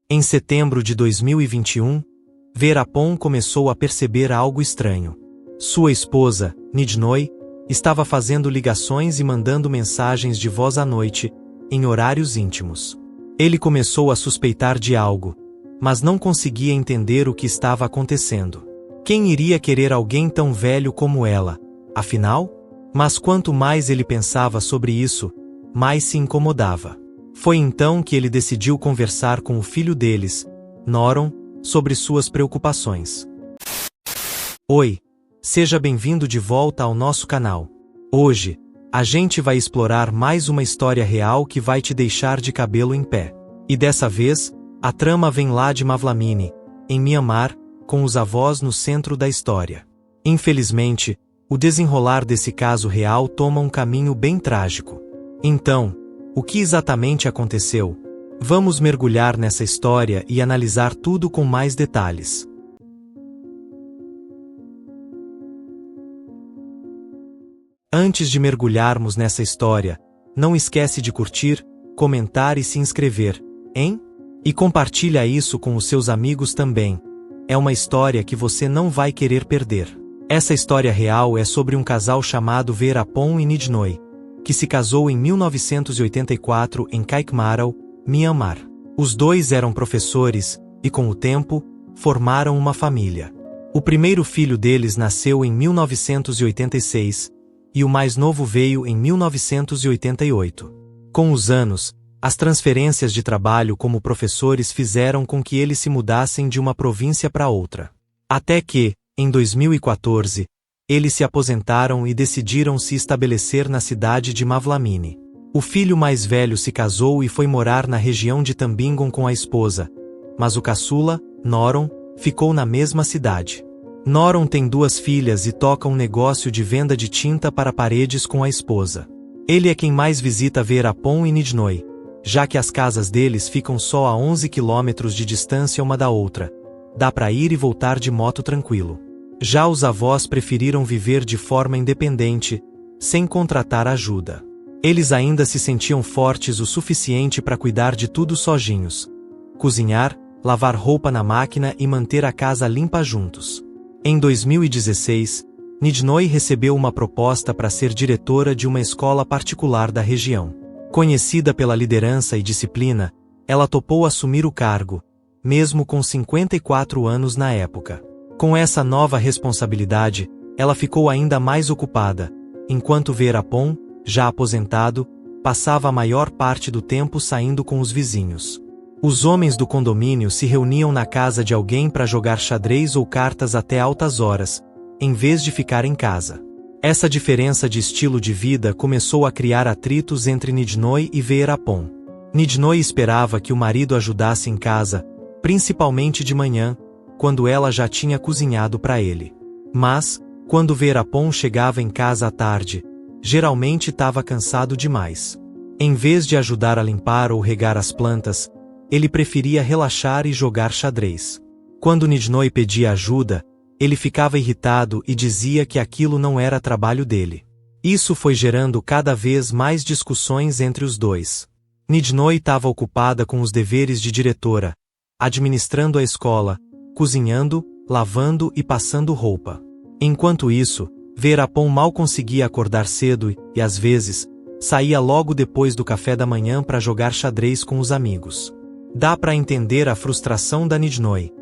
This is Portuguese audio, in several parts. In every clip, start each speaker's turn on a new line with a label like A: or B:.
A: Em setembro de 2021, Veerappan começou a perceber algo estranho. Sua esposa, Nidnoy, estava fazendo ligações e mandando mensagens de voz à noite, em horários íntimos. Ele começou a suspeitar de algo, mas não conseguia entender o que estava acontecendo. Quem iria querer alguém tão velho como ela, afinal? Mas quanto mais ele pensava sobre isso, mais se incomodava. Foi então que ele decidiu conversar com o filho deles, Noron, sobre suas preocupações. Oi, seja bem-vindo de volta ao nosso canal. Hoje, a gente vai explorar mais uma história real que vai te deixar de cabelo em pé. E dessa vez, a trama vem lá de Mavlamini, em Myanmar, com os avós no centro da história. Infelizmente, o desenrolar desse caso real toma um caminho bem trágico. Então, o que exatamente aconteceu? Vamos mergulhar nessa história e analisar tudo com mais detalhes. Antes de mergulharmos nessa história, não esquece de curtir, comentar e se inscrever, hein? E compartilha isso com os seus amigos também. É uma história que você não vai querer perder. Essa história real é sobre um casal chamado Veerappan e Nidnoy, que se casou em 1984 em Kaikmaral, Myanmar. Os dois eram professores e, com o tempo, formaram uma família. O primeiro filho deles nasceu em 1986 e o mais novo veio em 1988. Com os anos, as transferências de trabalho como professores fizeram com que eles se mudassem de uma província para outra. Até que, em 2014, eles se aposentaram e decidiram se estabelecer na cidade de Mavlamini. O filho mais velho se casou e foi morar na região de Tambingon com a esposa, mas o caçula, Noron, ficou na mesma cidade. Noron tem 2 filhas e toca um negócio de venda de tinta para paredes com a esposa. Ele é quem mais visita Veerappan e Nidnoy, já que as casas deles ficam só a 11 quilômetros de distância uma da outra. Dá para ir e voltar de moto tranquilo. Já os avós preferiram viver de forma independente, sem contratar ajuda. Eles ainda se sentiam fortes o suficiente para cuidar de tudo sozinhos. Cozinhar, lavar roupa na máquina e manter a casa limpa juntos. Em 2016, Nidnoy recebeu uma proposta para ser diretora de uma escola particular da região. Conhecida pela liderança e disciplina, ela topou assumir o cargo, mesmo com 54 anos na época. Com essa nova responsabilidade, ela ficou ainda mais ocupada, enquanto Veerappan, já aposentado, passava a maior parte do tempo saindo com os vizinhos. Os homens do condomínio se reuniam na casa de alguém para jogar xadrez ou cartas até altas horas, em vez de ficar em casa. Essa diferença de estilo de vida começou a criar atritos entre Nidnoy e Veerappan. Nidnoy esperava que o marido ajudasse em casa, principalmente de manhã, quando ela já tinha cozinhado para ele. Mas, quando Veerappan chegava em casa à tarde, geralmente estava cansado demais. Em vez de ajudar a limpar ou regar as plantas, ele preferia relaxar e jogar xadrez. Quando Nidnoy pedia ajuda, ele ficava irritado e dizia que aquilo não era trabalho dele. Isso foi gerando cada vez mais discussões entre os dois. Nidnoy estava ocupada com os deveres de diretora, administrando a escola, cozinhando, lavando e passando roupa. Enquanto isso, Veerappan mal conseguia acordar cedo e, às vezes, saía logo depois do café da manhã para jogar xadrez com os amigos. Dá para entender a frustração da Nidnoy,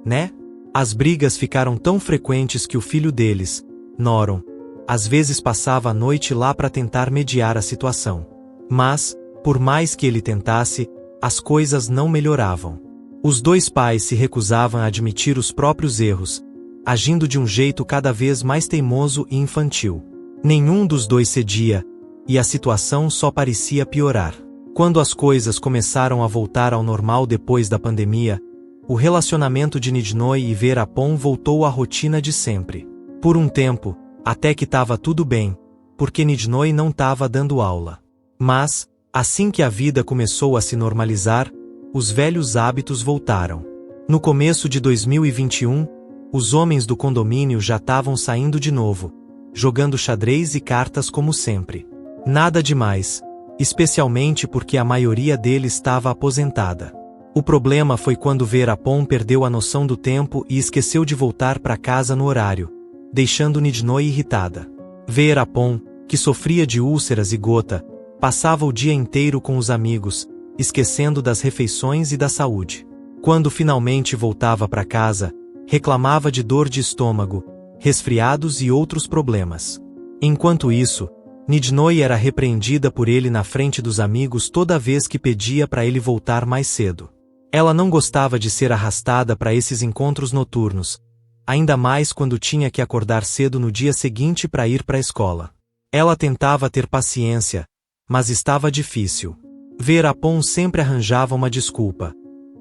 A: né? As brigas ficaram tão frequentes que o filho deles, Noron, às vezes passava a noite lá para tentar mediar a situação. Mas, por mais que ele tentasse, as coisas não melhoravam. Os dois pais se recusavam a admitir os próprios erros, agindo de um jeito cada vez mais teimoso e infantil. Nenhum dos dois cedia, e a situação só parecia piorar. Quando as coisas começaram a voltar ao normal depois da pandemia, o relacionamento de Nidnoy e Veerappan voltou à rotina de sempre. Por um tempo, até que estava tudo bem, porque Nidnoy não estava dando aula. Mas, assim que a vida começou a se normalizar, os velhos hábitos voltaram. No começo de 2021, os homens do condomínio já estavam saindo de novo, jogando xadrez e cartas como sempre. Nada demais, especialmente porque a maioria deles estava aposentada. O problema foi quando Veerappan perdeu a noção do tempo e esqueceu de voltar para casa no horário, deixando Nidnoy irritada. Veerappan, que sofria de úlceras e gota, passava o dia inteiro com os amigos, esquecendo das refeições e da saúde. Quando finalmente voltava para casa, reclamava de dor de estômago, resfriados e outros problemas. Enquanto isso, Nidnoy era repreendida por ele na frente dos amigos toda vez que pedia para ele voltar mais cedo. Ela não gostava de ser arrastada para esses encontros noturnos, ainda mais quando tinha que acordar cedo no dia seguinte para ir para a escola. Ela tentava ter paciência, mas estava difícil. Veerappan sempre arranjava uma desculpa.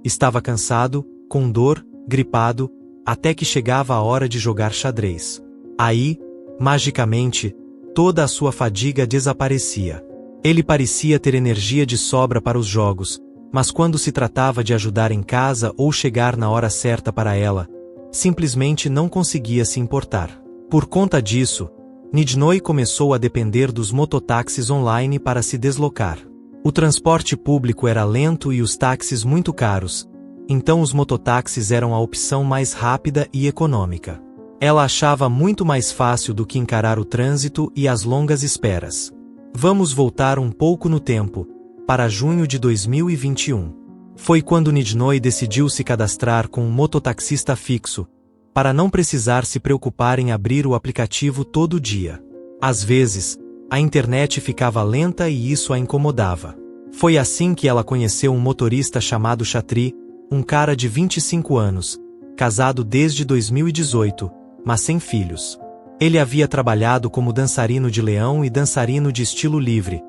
A: Estava cansado, com dor, gripado, até que chegava a hora de jogar xadrez. Aí, magicamente, toda a sua fadiga desaparecia. Ele parecia ter energia de sobra para os jogos, mas quando se tratava de ajudar em casa ou chegar na hora certa para ela, simplesmente não conseguia se importar. Por conta disso, Nidnoy começou a depender dos mototáxis online para se deslocar. O transporte público era lento e os táxis muito caros, então os mototáxis eram a opção mais rápida e econômica. Ela achava muito mais fácil do que encarar o trânsito e as longas esperas. Vamos voltar um pouco no tempo, para junho de 2021. Foi quando Nidnoy decidiu se cadastrar com um mototaxista fixo, para não precisar se preocupar em abrir o aplicativo todo dia. Às vezes, a internet ficava lenta e isso a incomodava. Foi assim que ela conheceu um motorista chamado Chatri, um cara de 25 anos, casado desde 2018, mas sem filhos. Ele havia trabalhado como dançarino de leão e dançarino de estilo livre,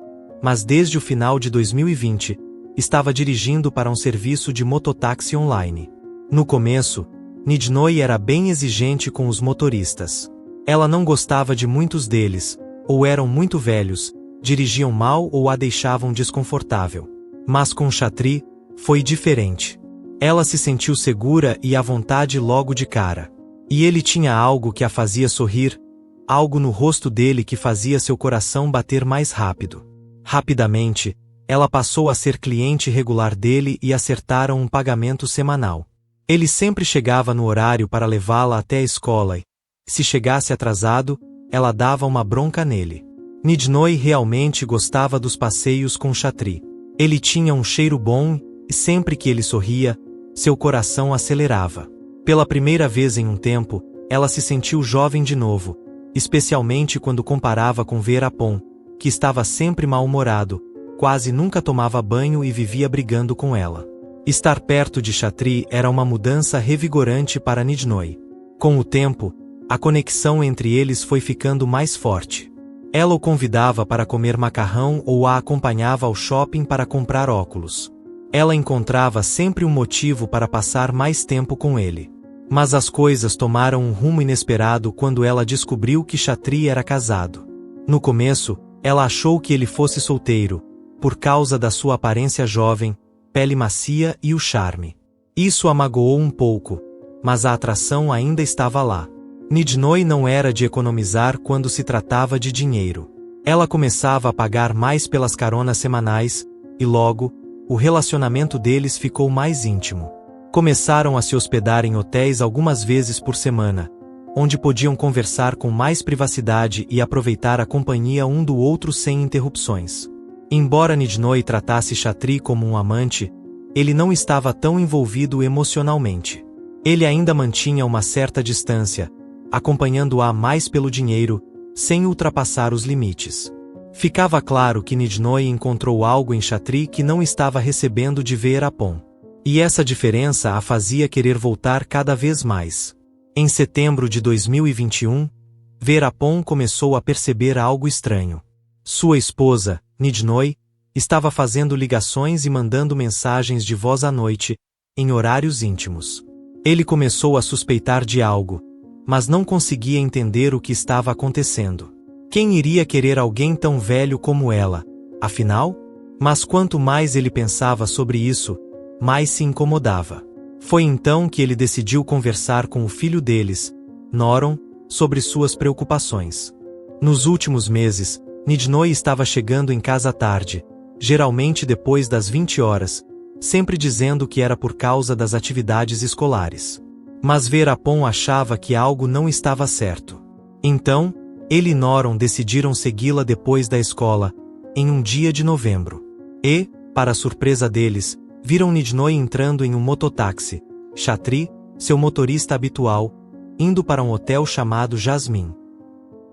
A: mas desde o final de 2020, estava dirigindo para um serviço de mototáxi online. No começo, Nidnoy era bem exigente com os motoristas. Ela não gostava de muitos deles, ou eram muito velhos, dirigiam mal ou a deixavam desconfortável. Mas com Chatri, foi diferente. Ela se sentiu segura e à vontade logo de cara. E ele tinha algo que a fazia sorrir, algo no rosto dele que fazia seu coração bater mais rápido. Rapidamente, ela passou a ser cliente regular dele e acertaram um pagamento semanal. Ele sempre chegava no horário para levá-la até a escola e, se chegasse atrasado, ela dava uma bronca nele. Nidnoy realmente gostava dos passeios com Chatri. Ele tinha um cheiro bom e sempre que ele sorria, seu coração acelerava. Pela primeira vez em um tempo, ela se sentiu jovem de novo, especialmente quando comparava com Veerappan, que estava sempre mal-humorado, quase nunca tomava banho e vivia brigando com ela. Estar perto de Chatri era uma mudança revigorante para Nidnoy. Com o tempo, a conexão entre eles foi ficando mais forte. Ela o convidava para comer macarrão ou a acompanhava ao shopping para comprar óculos. Ela encontrava sempre um motivo para passar mais tempo com ele. Mas as coisas tomaram um rumo inesperado quando ela descobriu que Chatri era casado. No começo, ela achou que ele fosse solteiro, por causa da sua aparência jovem, pele macia e o charme. Isso a magoou um pouco, mas a atração ainda estava lá. Nidnoy não era de economizar quando se tratava de dinheiro. Ela começava a pagar mais pelas caronas semanais, e logo, o relacionamento deles ficou mais íntimo. Começaram a se hospedar em hotéis algumas vezes por semana, onde podiam conversar com mais privacidade e aproveitar a companhia um do outro sem interrupções. Embora Nidnoy tratasse Chatri como um amante, ele não estava tão envolvido emocionalmente. Ele ainda mantinha uma certa distância, acompanhando-a mais pelo dinheiro, sem ultrapassar os limites. Ficava claro que Nidnoy encontrou algo em Chatri que não estava recebendo de Veerappan. E essa diferença a fazia querer voltar cada vez mais. Em setembro de 2021, Veerappan começou a perceber algo estranho. Sua esposa, Nidnoy, estava fazendo ligações e mandando mensagens de voz à noite, em horários íntimos. Ele começou a suspeitar de algo, mas não conseguia entender o que estava acontecendo. Quem iria querer alguém tão velho como ela, afinal? Mas quanto mais ele pensava sobre isso, mais se incomodava. Foi então que ele decidiu conversar com o filho deles, Noron, sobre suas preocupações. Nos últimos meses, Nidnoy estava chegando em casa à tarde, geralmente depois das 20 horas, sempre dizendo que era por causa das atividades escolares. Mas Veerappan achava que algo não estava certo. Então, ele e Noron decidiram segui-la depois da escola, em um dia de novembro. E, para a surpresa deles, viram Nidnoy entrando em um mototáxi, Chatri, seu motorista habitual, indo para um hotel chamado Jasmine.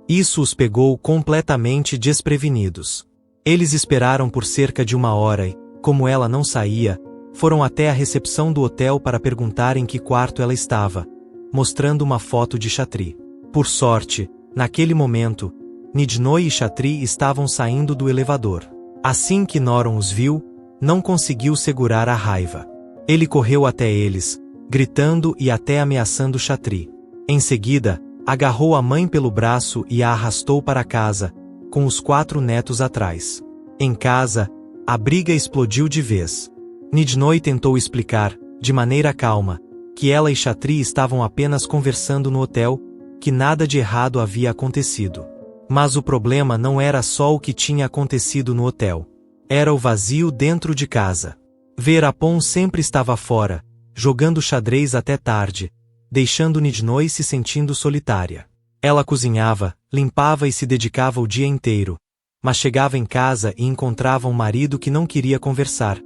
A: Isso os pegou completamente desprevenidos. Eles esperaram por cerca de 1 hora e, como ela não saía, foram até a recepção do hotel para perguntar em que quarto ela estava, mostrando uma foto de Chatri. Por sorte, naquele momento, Nidnoy e Chatri estavam saindo do elevador. Assim que Noron os viu, não conseguiu segurar a raiva. Ele correu até eles, gritando e até ameaçando Chatri. Em seguida, agarrou a mãe pelo braço e a arrastou para casa, com os 4 netos atrás. Em casa, a briga explodiu de vez. Nidnoy tentou explicar, de maneira calma, que ela e Chatri estavam apenas conversando no hotel, que nada de errado havia acontecido. Mas o problema não era só o que tinha acontecido no hotel. Era o vazio dentro de casa. Veerappan sempre estava fora, jogando xadrez até tarde, deixando Nidnoy se sentindo solitária. Ela cozinhava, limpava e se dedicava o dia inteiro, mas chegava em casa e encontrava um marido que não queria conversar,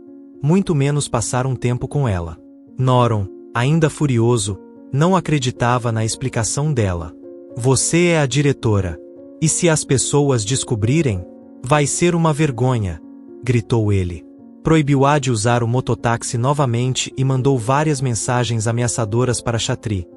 A: muito menos passar um tempo com ela. Noron, ainda furioso, não acreditava na explicação dela. Você é a diretora. E se as pessoas descobrirem? Vai ser uma vergonha, gritou ele. Proibiu-a de usar o mototáxi novamente e mandou várias mensagens ameaçadoras para Chatri,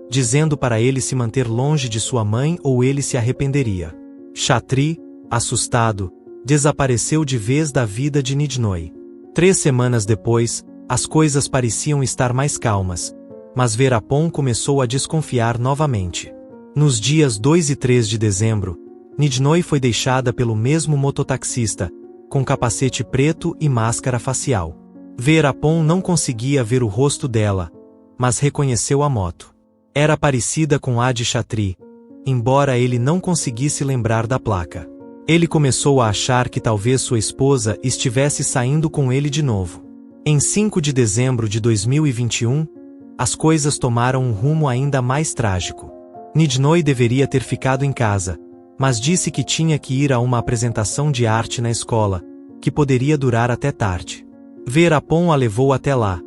A: dizendo para ele se manter longe de sua mãe ou ele se arrependeria. Chatri, assustado, desapareceu de vez da vida de Nidnoy. 3 semanas depois, as coisas pareciam estar mais calmas, mas Veerappan começou a desconfiar novamente. Nos dias 2 e 3 de dezembro, Nidnoy foi deixada pelo mesmo mototaxista, com capacete preto e máscara facial. Veerappan não conseguia ver o rosto dela, mas reconheceu a moto. Era parecida com a de Chatri, embora ele não conseguisse lembrar da placa. Ele começou a achar que talvez sua esposa estivesse saindo com ele de novo. Em 5 de dezembro de 2021, as coisas tomaram um rumo ainda mais trágico. Nidnoy deveria ter ficado em casa, mas disse que tinha que ir a uma apresentação de arte na escola, que poderia durar até tarde. Veerappan a levou até lá,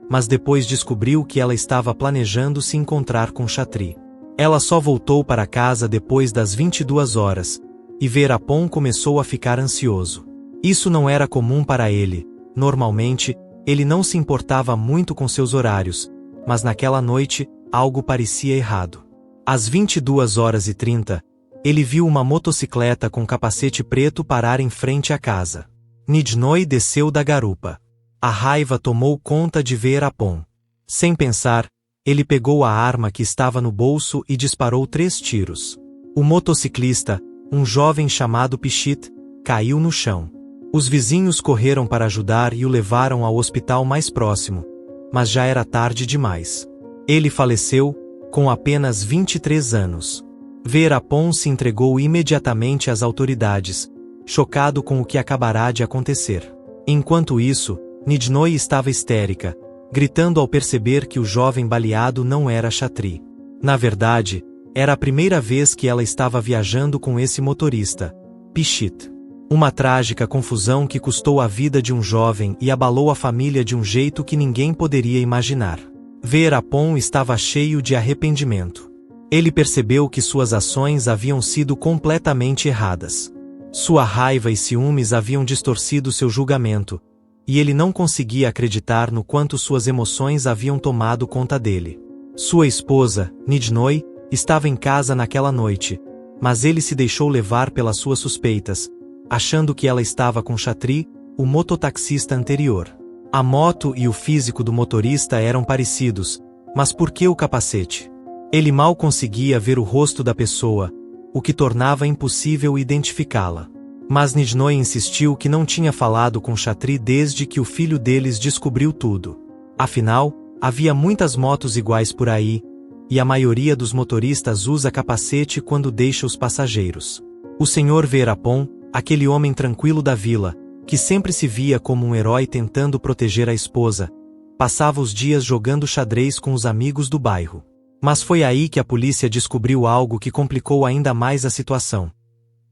A: mas depois descobriu que ela estava planejando se encontrar com Chatri. Ela só voltou para casa depois das 22 horas, e Veerappan começou a ficar ansioso. Isso não era comum para ele. Normalmente, ele não se importava muito com seus horários, mas naquela noite, algo parecia errado. Às 22h30, ele viu uma motocicleta com capacete preto parar em frente à casa. Nidnoy desceu da garupa. A raiva tomou conta de Veerappan. Sem pensar, ele pegou a arma que estava no bolso e disparou 3 tiros. O motociclista, um jovem chamado Pishit, caiu no chão. Os vizinhos correram para ajudar e o levaram ao hospital mais próximo, mas já era tarde demais. Ele faleceu, com apenas 23 anos. Veerappan se entregou imediatamente às autoridades, chocado com o que acabará de acontecer. Enquanto isso, Nidnoy estava histérica, gritando ao perceber que o jovem baleado não era Chatri. Na verdade, era a primeira vez que ela estava viajando com esse motorista, Pishit. Uma trágica confusão que custou a vida de um jovem e abalou a família de um jeito que ninguém poderia imaginar. Veerappan estava cheio de arrependimento. Ele percebeu que suas ações haviam sido completamente erradas. Sua raiva e ciúmes haviam distorcido seu julgamento, e ele não conseguia acreditar no quanto suas emoções haviam tomado conta dele. Sua esposa, Nidnoy, estava em casa naquela noite, mas ele se deixou levar pelas suas suspeitas, achando que ela estava com Chatri, o mototaxista anterior. A moto e o físico do motorista eram parecidos, mas por que o capacete? Ele mal conseguia ver o rosto da pessoa, o que tornava impossível identificá-la. Mas Nidnoy insistiu que não tinha falado com Chatri desde que o filho deles descobriu tudo. Afinal, havia muitas motos iguais por aí, e a maioria dos motoristas usa capacete quando deixa os passageiros. O Sr. Veerappan, aquele homem tranquilo da vila, que sempre se via como um herói tentando proteger a esposa, passava os dias jogando xadrez com os amigos do bairro. Mas foi aí que a polícia descobriu algo que complicou ainda mais a situação.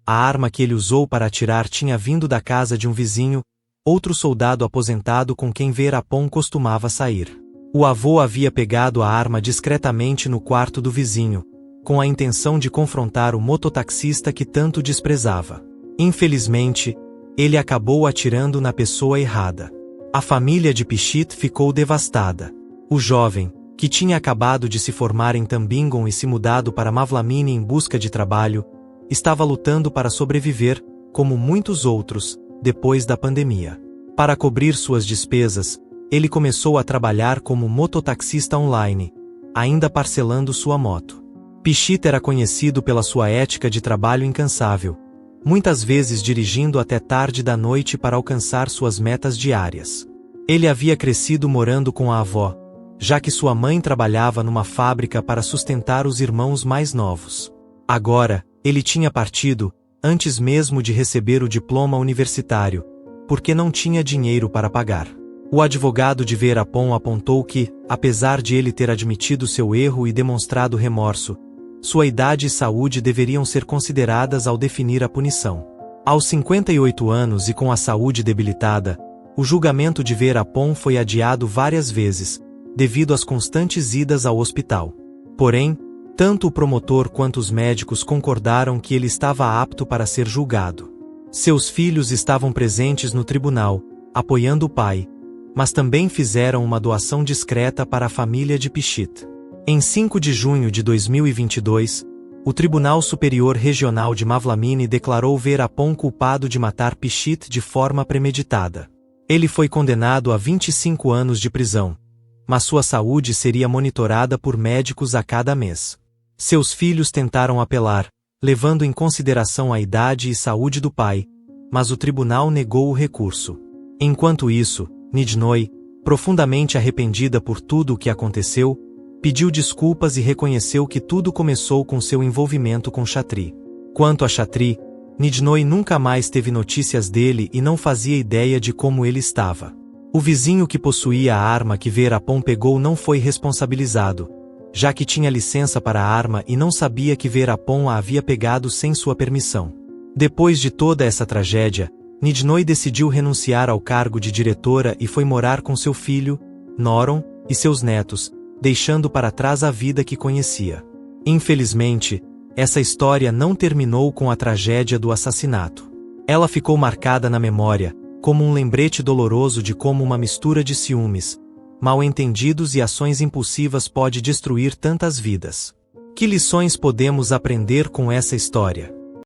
A: A arma que ele usou para atirar tinha vindo da casa de um vizinho, outro soldado aposentado com quem Veerappan costumava sair. O avô havia pegado a arma discretamente no quarto do vizinho, com a intenção de confrontar o mototaxista que tanto desprezava. Infelizmente, ele acabou atirando na pessoa errada. A família de Pichit ficou devastada. O jovem, que tinha acabado de se formar em Tambingon e se mudado para Mavlamini em busca de trabalho, estava lutando para sobreviver, como muitos outros, depois da pandemia. Para cobrir suas despesas, ele começou a trabalhar como mototaxista online, ainda parcelando sua moto. Pichit era conhecido pela sua ética de trabalho incansável, muitas vezes dirigindo até tarde da noite para alcançar suas metas diárias. Ele havia crescido morando com a avó, já que sua mãe trabalhava numa fábrica para sustentar os irmãos mais novos. Agora, ele tinha partido, antes mesmo de receber o diploma universitário, porque não tinha dinheiro para pagar. O advogado de Veerappan apontou que, apesar de ele ter admitido seu erro e demonstrado remorso, sua idade e saúde deveriam ser consideradas ao definir a punição. Aos 58 anos e com a saúde debilitada, o julgamento de Veerappan foi adiado várias vezes, devido às constantes idas ao hospital. Porém, tanto o promotor quanto os médicos concordaram que ele estava apto para ser julgado. Seus filhos estavam presentes no tribunal, apoiando o pai, mas também fizeram uma doação discreta para a família de Pichit. Em 5 de junho de 2022, o Tribunal Superior Regional de Mavlamini declarou Veerappan culpado de matar Pichit de forma premeditada. Ele foi condenado a 25 anos de prisão, mas sua saúde seria monitorada por médicos a cada mês. Seus filhos tentaram apelar, levando em consideração a idade e saúde do pai, mas o tribunal negou o recurso. Enquanto isso, Nidnoy, profundamente arrependida por tudo o que aconteceu, pediu desculpas e reconheceu que tudo começou com seu envolvimento com Chatri. Quanto a Chatri, Nidnoy nunca mais teve notícias dele e não fazia ideia de como ele estava. O vizinho que possuía a arma que Veerappan pegou não foi responsabilizado, já que tinha licença para a arma e não sabia que Veerappan a havia pegado sem sua permissão. Depois de toda essa tragédia, Nidnoy decidiu renunciar ao cargo de diretora e foi morar com seu filho, Noron, e seus netos, deixando para trás a vida que conhecia. Infelizmente, essa história não terminou com a tragédia do assassinato. Ela ficou marcada na memória, como um lembrete doloroso de como uma mistura de ciúmes, mal-entendidos e ações impulsivas pode destruir tantas vidas. Que lições podemos aprender com essa história?